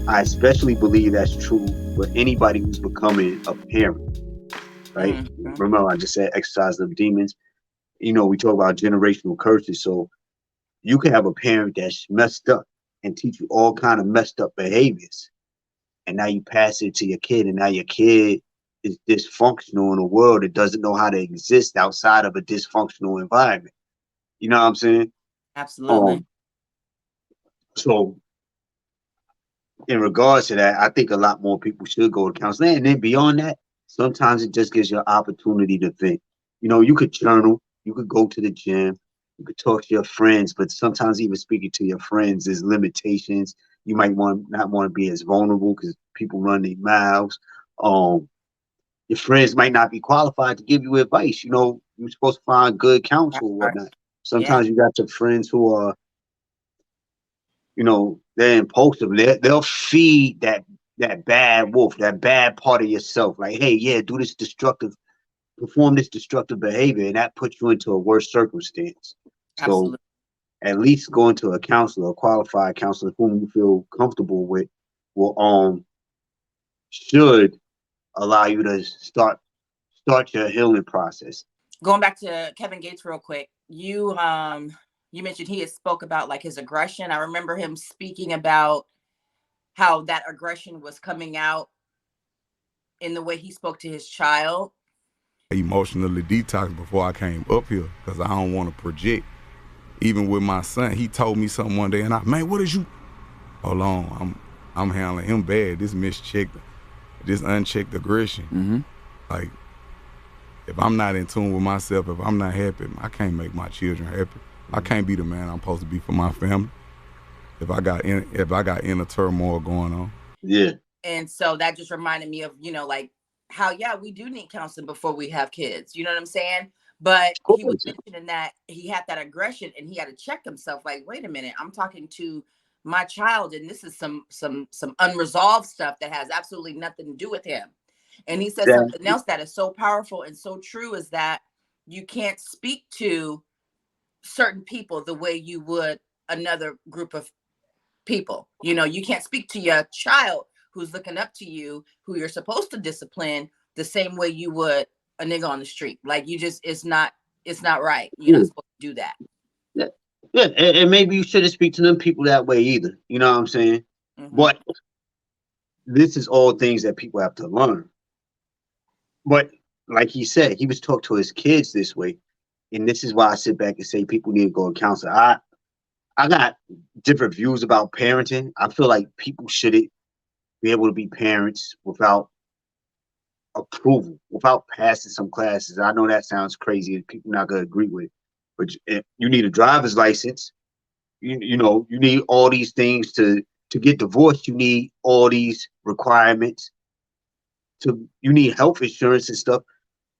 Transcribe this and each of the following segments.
I especially believe that's true for anybody who's becoming a parent, right? Mm-hmm. Remember, I just said exercise of demons. We talk about generational curses. So you can have a parent that's messed up and teach you all kind of messed up behaviors, and now you pass it to your kid, and now your kid is dysfunctional in a world that doesn't know how to exist outside of a dysfunctional environment. You know what I'm saying? Absolutely. Um, so in regards to that, I think a lot more people should go to counseling. And then beyond that, sometimes it just gives you an opportunity to think. You could journal, you could go to the gym, you could talk to your friends, but sometimes even speaking to your friends, there's limitations. You might not want to be as vulnerable because people run their mouths. Um, your friends might not be qualified to give you advice. You're supposed to find good That counsel or part. whatnot. Yeah. Sometimes you got your friends who are, they're impulsive. They'll feed that bad wolf, that bad part of yourself. Like, hey, yeah, perform this destructive behavior, and that puts you into a worse circumstance. So Absolutely. at least going to a counselor, a qualified counselor whom you feel comfortable with, will should allow you to start your healing process. Going back to Kevin Gates real quick, you mentioned he had spoke about like his aggression. I remember him speaking about how that aggression was coming out in the way he spoke to his child. Emotionally detox before I came up here because I don't want to project. Even with my son, he told me something one day, and man, what is you? Hold on, I'm handling him bad. This unchecked aggression. Mm-hmm. Like, if I'm not in tune with myself, if I'm not happy, I can't make my children happy. I can't be the man I'm supposed to be for my family. If I got inner turmoil going on. Yeah. And so that just reminded me of, like how, yeah, we do need counseling before we have kids. You know what I'm saying? But Of he was course. mentioning that he had that aggression and he had to check himself. Like, wait a minute, I'm talking to my child, and this is some unresolved stuff that has absolutely nothing to do with him. And he said something Exactly. else that is so powerful and so true is that you can't speak to certain people the way you would another group of people. You can't speak to your child who's looking up to you, who you're supposed to discipline the same way you would a nigga on the street. Like, you just, it's not right. You're not Yeah. supposed to do that. Yeah. Yeah. And maybe you shouldn't speak to them people that way either. You know what I'm saying? Hmm. But this is all things that people have to learn. But like he said, he was talking to his kids this way. And this is why I sit back and say people need to go to counselor. I got different views about parenting. I feel like people shouldn't be able to be parents without approval, without passing some classes. I know that sounds crazy and people not gonna agree with, but you need a driver's license. You need all these things to get divorced. You need all these requirements. You need health insurance and stuff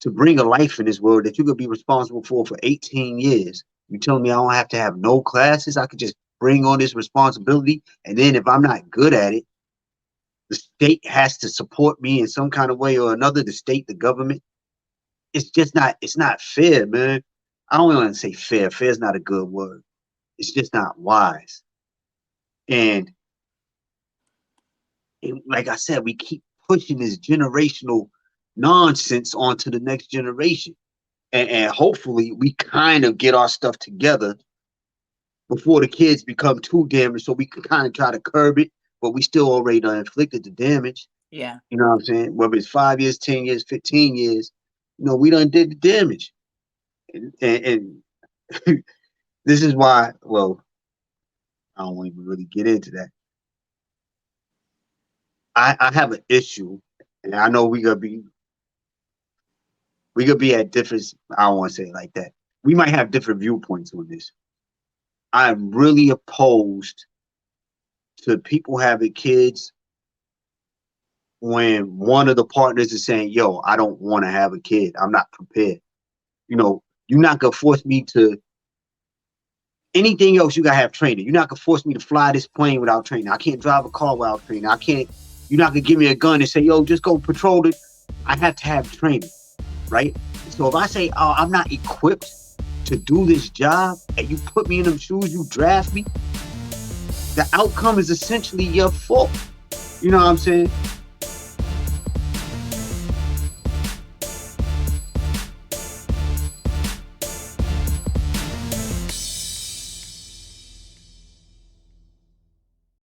to bring a life in this world that you could be responsible for 18 years. You telling me I don't have to have no classes? I could just bring on this responsibility, and then if I'm not good at it, the state has to support me in some kind of way or another. The state, the government. It's just not. It's not fair, man. I don't want to say fair. Fair is not a good word. It's just not wise. And like I said, we keep pushing this generational nonsense onto the next generation. And hopefully we kind of get our stuff together before the kids become too damaged so we can kind of try to curb it, but we still already done inflicted the damage. Yeah. You know what I'm saying? Whether it's 5 years, 10 years, 15 years, we done did the damage. And this is why, well, I don't want to even really get into that. I have an issue, and I know we could be at different. I don't want to say it like that. We might have different viewpoints on this. I'm really opposed to people having kids when one of the partners is saying, "Yo, I don't want to have a kid. I'm not prepared." You're not gonna force me to anything else. You gotta have training. You're not gonna force me to fly this plane without training. I can't drive a car without training. I can't. You're not gonna give me a gun and say, "Yo, just go patrol it." I have to have training, right? So if I say, "Oh, I'm not equipped to do this job," and you put me in them shoes, you draft me, the outcome is essentially your fault. You know what I'm saying?